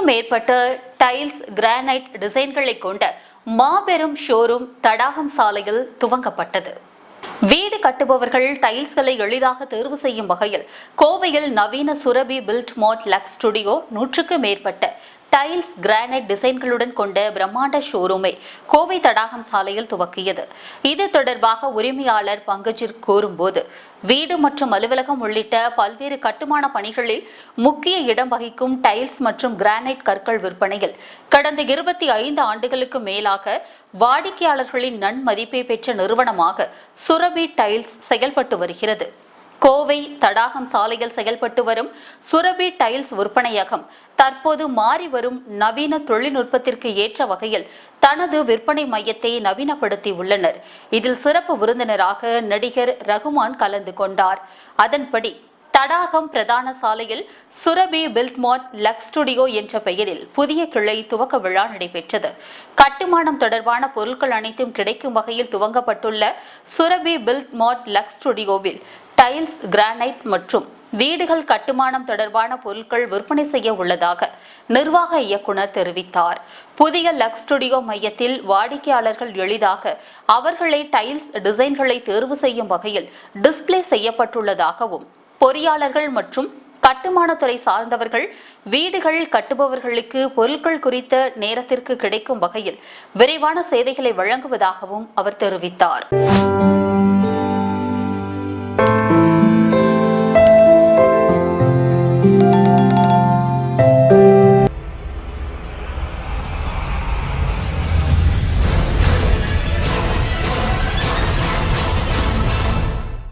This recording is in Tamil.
மேற்பட்ட டைல்ஸ் கிரானைட் டிசைன்களை கொண்ட மாபெரும் ஷோரூம் தடாகம் சாலையில் துவங்கப்பட்டது. வீடு கட்டுபவர்கள் டைல்ஸ்களை எளிதாக தேர்வு செய்யும் வகையில் கோவையில் நவீன சுரபி பில்ட் மார்ட் லக்ஸ் ஸ்டுடியோ 100க்கும் மேற்பட்ட டைல்ஸ் கிரானைட் டிசைன்களுடன் கொண்ட பிரம்மாண்ட ஷோரூமை கோவை தடாகம் சாலையில் துவக்கியது. இது தொடர்பாக உரிமையாளர் பங்கஜிர் கூறும்போது, வீடு மற்றும் அலுவலகம் உள்ளிட்ட பல்வேறு கட்டுமான பணிகளில் முக்கிய இடம் வகிக்கும் டைல்ஸ் மற்றும் கிரானைட் கற்கள் விற்பனையில் கடந்த 25 ஆண்டுகளுக்கு மேலாக வாடிக்கையாளர்களின் நன்மதிப்பை பெற்ற நிறுவனமாக சுரபி டைல்ஸ் செயல்பட்டு வருகிறது. கோவை தடாகம் சாலையில் செயல்பட்டு வரும் சுரபி டைல்ஸ் விற்பனையகம் தற்போது மாறி வரும் நவீன தொழில்நுட்பத்திற்கு ஏற்ற வகையில் தனது விற்பனை மையத்தை நவீனப்படுத்தி உள்ளனர். இதில் சிறப்பு விருந்தினராக நடிகர் ரகுமான் கலந்து கொண்டார். அதன்படி தடாகம் பிரதான சாலையில் சுரபி பில்ட் மார்ட் லக்ஸ் ஸ்டுடியோ என்ற பெயரில் புதிய கிளை துவக்க விழா நடைபெற்றது. கட்டுமானம் தொடர்பான பொருட்கள் அனைத்தும் கிடைக்கும் வகையில் துவங்கப்பட்டுள்ள சுரபி பில்ட் மார்ட் லக்ஸ் ஸ்டுடியோவில் டைல்ஸ் கிரானைட் மற்றும் வீடுகள் கட்டுமானம் தொடர்பான பொருட்கள் விற்பனை செய்ய உள்ளதாக நிர்வாக இயக்குனர் தெரிவித்தார். புதிய லக்ஸ் ஸ்டுடியோ மையத்தில் வாடிக்கையாளர்கள் எளிதாக அவர்களை டைல்ஸ் டிசைன்களை தேர்வு செய்யும் வகையில் டிஸ்பிளே செய்யப்பட்டுள்ளதாகவும், பொறியாளர்கள் மற்றும் கட்டுமானத்துறை சார்ந்தவர்கள் வீடுகள் கட்டுபவர்களுக்கு பொருட்கள் குறித்த நேரத்திற்கு கிடைக்கும் வகையில் விரைவான சேவைகளை வழங்குவதாகவும் அவர் தெரிவித்தார்.